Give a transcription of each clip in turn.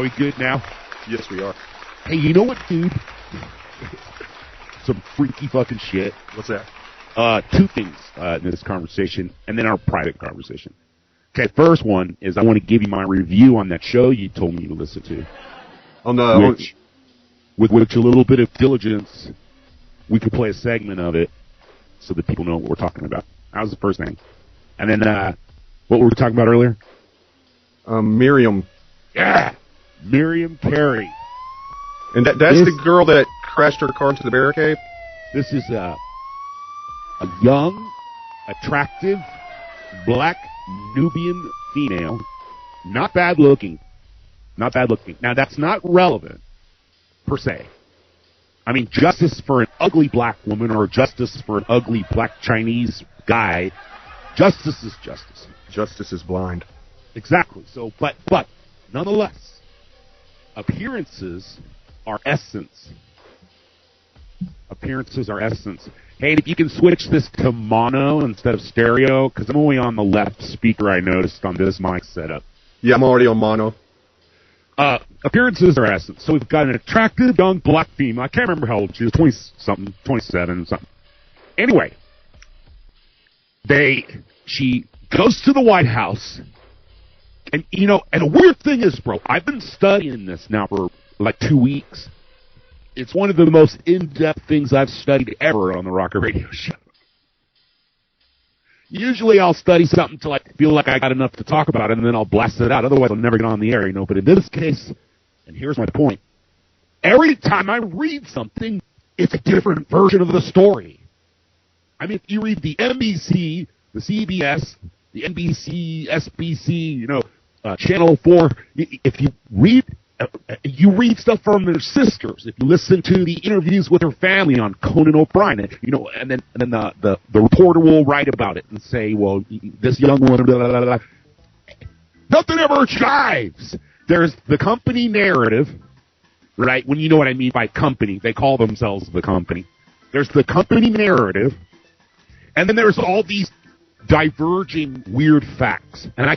Are we good now? Yes, we are. Hey, you know what, dude? Some freaky fucking shit. What's that? Two things in this conversation, and then our private conversation. Okay, first one is I want to give you my review on that show you told me to listen to. With which a little bit of diligence, we could play a segment of it so that people know what we're talking about. That was the first thing. And then, what were we talking about earlier? Miriam. Yeah! Miriam CAREY. And that's the girl that crashed her car into the barricade? This is a young, attractive, black Nubian female. Not bad looking. Not bad looking. Now, that's not relevant, per se. I mean, justice for an ugly black woman or justice for an ugly black Chinese guy, justice is justice. Justice is blind. Exactly. So, but, nonetheless, appearances are essence. Appearances are essence. Hey, if you can switch this to mono instead of stereo, because I'm only on the left speaker, I noticed, on this mic setup. Yeah, I'm already on mono. Appearances are essence. So we've got an attractive young black female. I can't remember how old she is, 20-something, 27-something. Anyway, she goes to the White House, and, you know, and a weird thing is, bro, I've been studying this now for like 2 weeks. It's one of the most in-depth things I've studied ever on the Rocker Radio Show. Usually I'll study something till I feel like I got enough to talk about it, and then I'll blast it out. Otherwise, I'll never get on the air, you know. But in this case, and here's my point, every time I read something, it's a different version of the story. I mean, if you read the NBC, the CBS, the NBC, SBC, you know, Channel 4, if you read stuff from their sisters. If you listen to the interviews with her family on Conan O'Brien, you know, and then the reporter will write about it and say, well, this young woman, blah, blah, blah. Nothing ever jives. There's the company narrative, right? When you know what I mean by company, they call themselves the company. There's the company narrative, and then there's all these diverging weird facts. And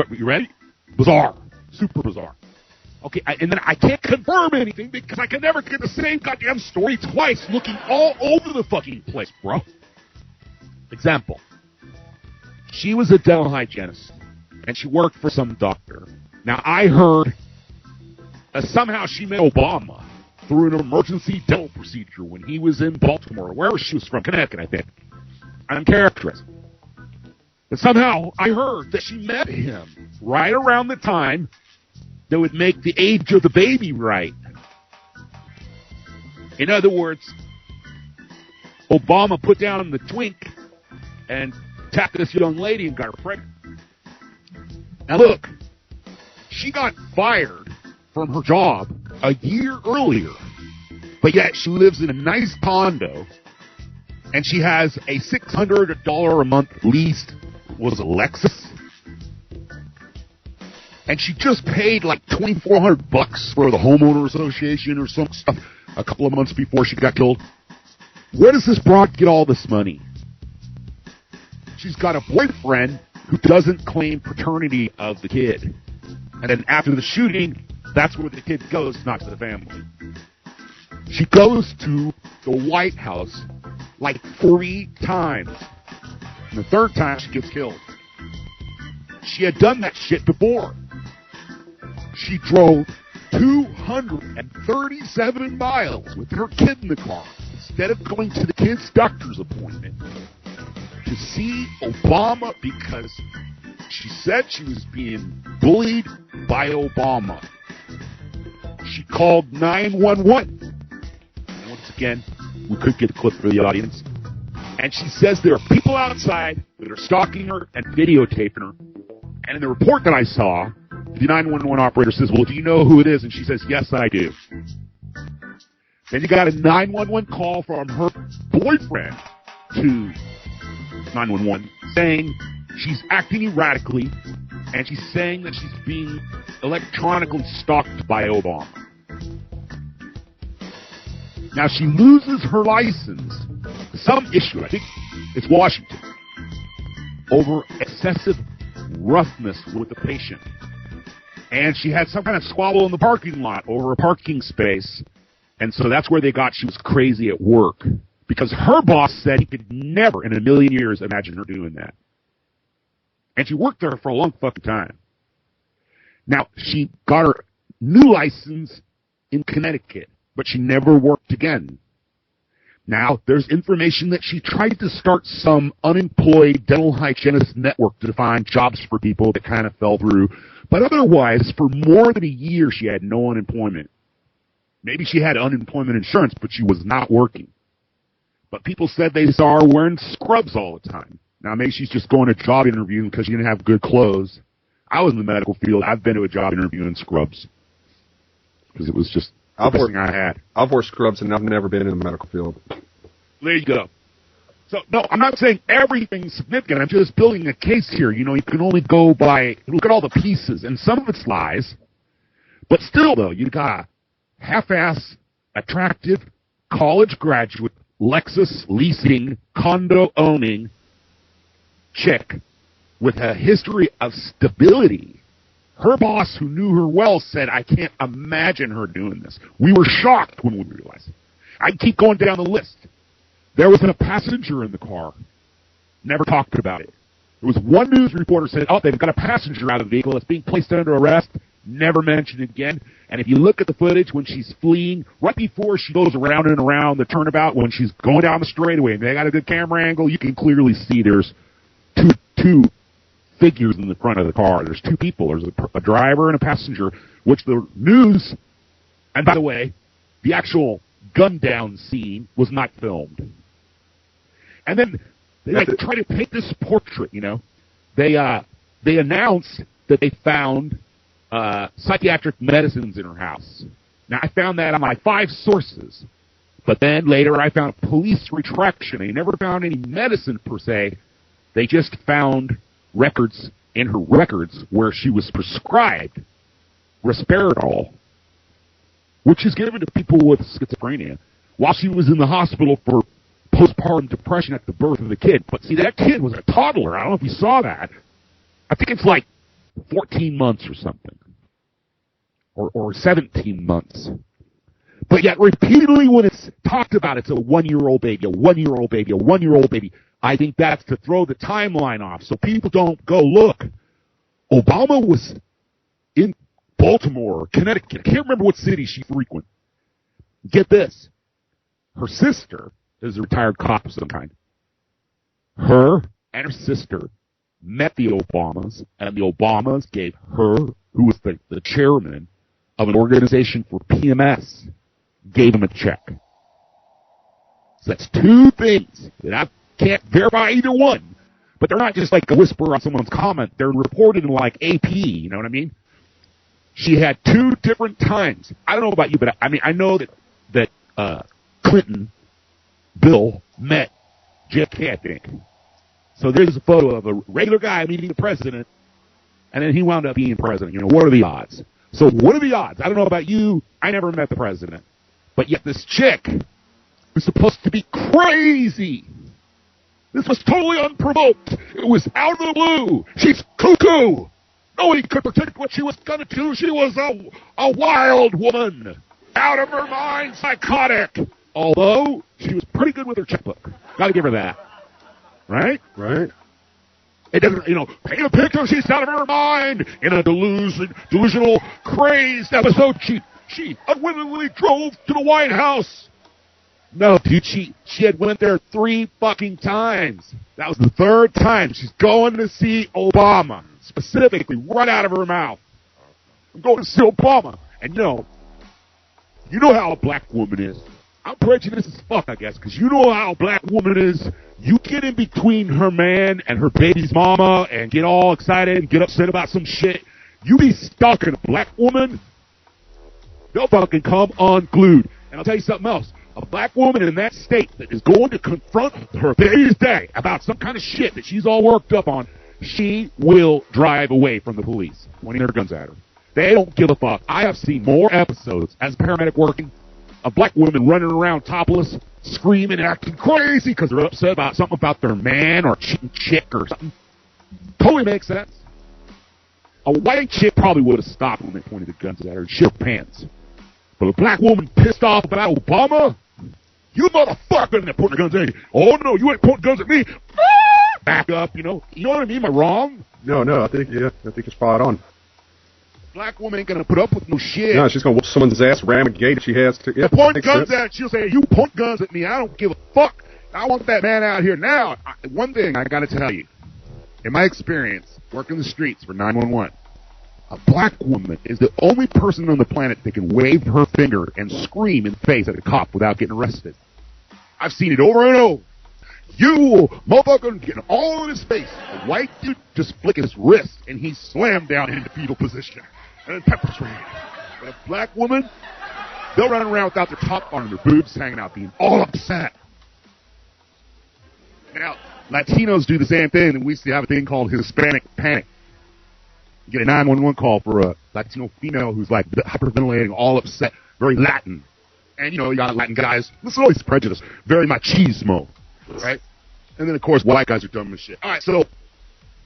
you ready? Bizarre. Super bizarre. Okay, and then I can't confirm anything because I can never get the same goddamn story twice looking all over the fucking place, bro. Example. She was a dental hygienist, and she worked for some doctor. Now, I heard somehow she met Obama through an emergency dental procedure when he was in Baltimore, wherever she was from, Connecticut, I think. I'm characterizing. But somehow I heard that she met him right around the time that would make the age of the baby right. In other words, Obama put down the twink and tapped this young lady and got her pregnant. Now look, she got fired from her job a year earlier, but yet she lives in a nice condo, and she has a $600 a month leased, was it Lexus? And she just paid like $2,400 for the homeowner association or some stuff a couple of months before she got killed. Where does this broad get all this money? She's got a boyfriend who doesn't claim paternity of the kid. And then after the shooting, that's where the kid goes, not to the family. She goes to the White House like 3 times. And the third time, she gets killed. She had done that shit before. She drove 237 miles with her kid in the car instead of going to the kid's doctor's appointment to see Obama because she said she was being bullied by Obama. She called 911. And once again, we could get a clip for the audience. And she says there are people outside that are stalking her and videotaping her. And in the report that I saw, the 911 operator says, well, do you know who it is? And she says, yes, I do. Then you got a 911 call from her boyfriend to 911 saying she's acting erratically and she's saying that she's being electronically stalked by Obama. Now, she loses her license. Some issue, I think it's Washington, over excessive roughness with the patient. And she had some kind of squabble in the parking lot over a parking space. And so that's where they got she was crazy at work. Because her boss said he could never in a million years imagine her doing that. And she worked there for a long fucking time. Now, she got her new license in Connecticut, but she never worked again. Now, there's information that she tried to start some unemployed dental hygienist network to find jobs for people that kind of fell through. But otherwise, for more than a year, she had no unemployment. Maybe she had unemployment insurance, but she was not working. But people said they saw her wearing scrubs all the time. Now, maybe she's just going to a job interview because she didn't have good clothes. I was in the medical field. I've been to a job interview in scrubs because it was just the best thing I had. I've worn scrubs, and I've never been in the medical field. There you go. So, no, I'm not saying everything's significant. I'm just building a case here. You know, you can only go by, look at all the pieces, and some of it's lies. But still, though, you got a half-ass, attractive, college graduate, Lexus leasing, condo-owning chick with a history of stability. Her boss, who knew her well, said, I can't imagine her doing this. We were shocked when we realized it. I keep going down the list. There wasn't a passenger in the car. Never talked about it. There was one news reporter said, oh, they've got a passenger out of the vehicle that's being placed under arrest. Never mentioned it again. And if you look at the footage when she's fleeing, right before she goes around and around the turnabout, when she's going down the straightaway, and they got a good camera angle, you can clearly see there's two figures in the front of the car. There's two people. There's a driver and a passenger, which the news, and by the way, the actual gun down scene was not filmed. And then they try to paint this portrait, you know. They announced that they found psychiatric medicines in her house. Now, I found that on my 5 sources. But then later I found a police retraction. They never found any medicine per se. They just found records in her records where she was prescribed risperidol, which is given to people with schizophrenia, while she was in the hospital for postpartum depression at the birth of the kid. But see, that kid was a toddler. I don't know if you saw that. I think it's like 14 months or something. Or 17 months. But yet, repeatedly when it's talked about, it's a 1-year-old baby, a 1-year-old baby, a 1-year-old baby. I think that's to throw the timeline off so people don't go, look, Obama was in Baltimore, Connecticut. I can't remember what city she frequented. Get this. Her sister is a retired cop of some kind. Her and her sister met the Obamas, and the Obamas gave her, who was the chairman of an organization for PMS, gave him a check. So that's 2 things that I can't verify either one. But they're not just like a whisper on someone's comment. They're reported in like AP, you know what I mean? She had 2 different times. I don't know about you, but I know that Clinton, Bill, met JFK, I think. So there's a photo of a regular guy meeting the president, and then he wound up being president. You know, what are the odds? So what are the odds? I don't know about you. I never met the president. But yet this chick was supposed to be crazy. This was totally unprovoked. It was out of the blue. She's cuckoo. Nobody could predict what she was going to do. She was a wild woman. Out of her mind, psychotic. Although, she was pretty good with her checkbook. Gotta give her that. Right? Right. It doesn't, paint a picture, she's out of her mind. In a delusional, crazed episode, she unwittingly drove to the White House. No, dude, she had went there 3 fucking times. That was the 3rd time. She's going to see Obama. Specifically, right out of her mouth. I'm going to see Obama. And you know how a black woman is. I'm prejudiced as fuck, I guess, because you know how a black woman is. You get in between her man and her baby's mama and get all excited and get upset about some shit. You be stalking a black woman, they'll fucking come unglued. And I'll tell you something else. A black woman in that state that is going to confront her baby's day about some kind of shit that she's all worked up on, she will drive away from the police, pointing their guns at her. They don't give a fuck. I have seen more episodes as a paramedic working of black women running around topless, screaming and acting crazy because they're upset about something about their man or cheating chick or something. Totally makes sense. A white chick probably would have stopped when they pointed the guns at her and shit her pants. But a black woman pissed off about Obama? You motherfucker! And they're pointing the guns at you. Oh, no, you ain't pointing guns at me. Back up, you know. You know what I mean? Am I wrong? No, I think you're spot on. Black woman ain't gonna put up with no shit. No, she's gonna whoop someone's ass, ram a gate if she has to. Yeah, point guns at, she'll say, you point guns at me, I don't give a fuck. I want that man out here now. One thing I gotta tell you, in my experience, working the streets for 911, a black woman is the only person on the planet that can wave her finger and scream in the face at a cop without getting arrested. I've seen it over and over. You motherfucker getting all in his face. A white dude just flicking his wrist and he's slammed down into fetal position. And then pepper sprayed. But a black woman, they'll run around without their top on and their boobs hanging out, being all upset. Now, Latinos do the same thing, and we used to have a thing called Hispanic panic. You get a 911 call for a Latino female who's like hyperventilating, all upset, very Latin. And, you know, you got Latin guys, this is always prejudice, very machismo, right? And then, of course, white guys are dumb as shit. All right, so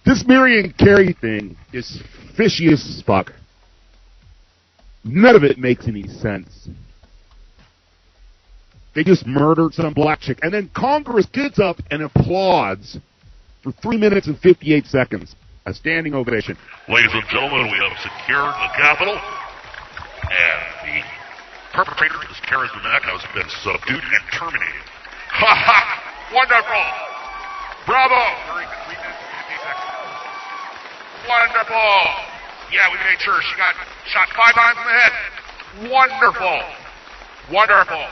this MIRIAM CAREY thing is fishy as fuck. None of it makes any sense. They just murdered some black chick. And then Congress gets up and applauds for 3 minutes and 58 seconds. A standing ovation. Ladies and gentlemen, we have secured the Capitol. And the perpetrator of this terrorism act has been subdued and terminated. Ha ha! Wonderful! Bravo! 3 minutes and 58 seconds. Wonderful! Yeah, we made sure she got shot 5 times in the head. Wonderful! Wonderful!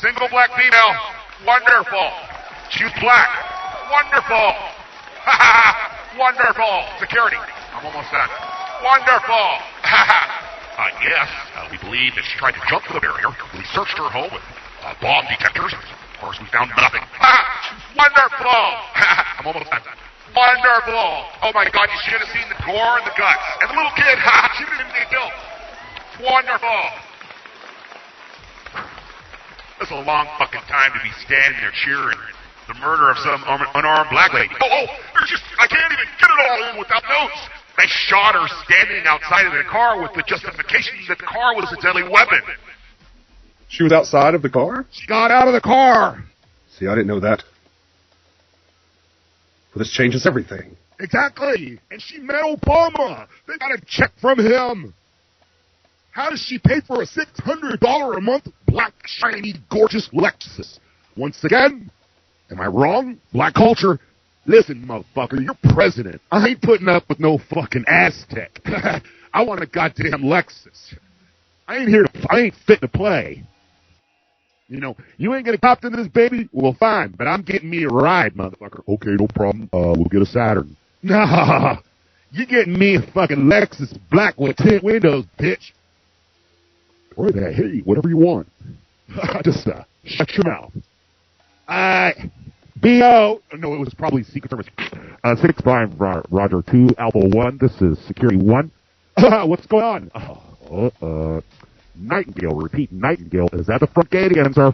Single black female. Wonderful. She was black. Wonderful. Ha ha! Wonderful. Security. I'm almost done. Wonderful. Ha ha! Yes, we believe that she tried to jump the barrier. We searched her home with bomb detectors. Of course, we found nothing. Ha! Wonderful. I'm almost done. Wonderful. Oh my God, you should have seen the gore and the guts. And the little kid, ha! She didn't even get killed. Wonderful. This is a long fucking time to be standing there cheering the murder of some unarmed black lady. Oh, there's just, I can't even get it all in without notes. They shot her standing outside of the car with the justification that the car was a deadly weapon. She was outside of the car? She got out of the car. See, I didn't know that. Well, this changes everything. Exactly. And she met Obama. They got a check from him. How does she pay for a $600 a month black, shiny, gorgeous Lexus? Once again, am I wrong? Black culture? Listen, motherfucker, you're president. I ain't putting up with no fucking Aztec. I want a goddamn Lexus. I ain't fit to play. You know, you ain't gonna cop into this baby? Well, fine, but I'm getting me a ride, motherfucker. Okay, no problem. We'll get a Saturn. Nah, you getting me a fucking Lexus black with tint windows, bitch. Or that, hey, whatever you want. Just shut your mouth. B.O. No, it was probably Secret Service. 6 Brian Roger 2 Alpha 1. This is Security 1. What's going on? Nightingale. Repeat, Nightingale. Is that the front gate again, sir?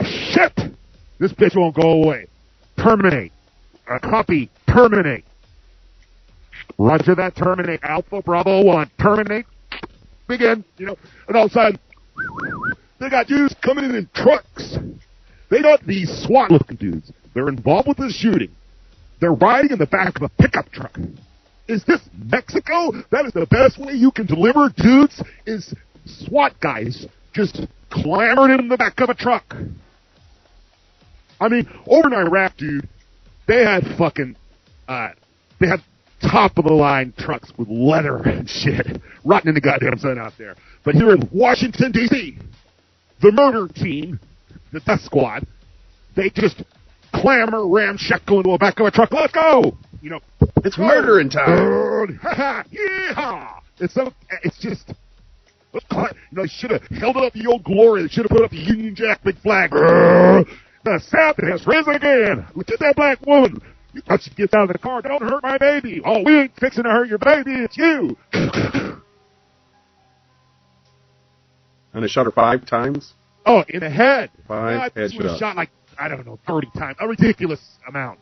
Shit! This bitch won't go away. Terminate. Copy. Terminate. Roger that. Terminate. Alpha Bravo 1. Terminate. Begin, you know, and all of a sudden, they got dudes coming in trucks. They got these SWAT-looking dudes. They're involved with this shooting. They're riding in the back of a pickup truck. Is this Mexico? That is the best way you can deliver dudes, is SWAT guys just clamoring in the back of a truck. I mean, over in Iraq, dude, they had fucking, they had top-of-the-line trucks with leather and shit rotting in the goddamn sun out there. But here in Washington, D.C., the murder team, the death squad, they just clamor, ramshackle into the back of a truck. Let's go! You know, it's murder in town. Yeehaw! It's just, you know, they should have held up the old glory. They should have put up the Union Jack big flag. The South has risen again. Look at that black woman. You thought she'd get out of the car. Don't hurt my baby. Oh, we ain't fixing to hurt your baby. It's you. And they shot her 5 times? Oh, in the head. 5 headshots. Shot like, I don't know, 30 times. A ridiculous amount.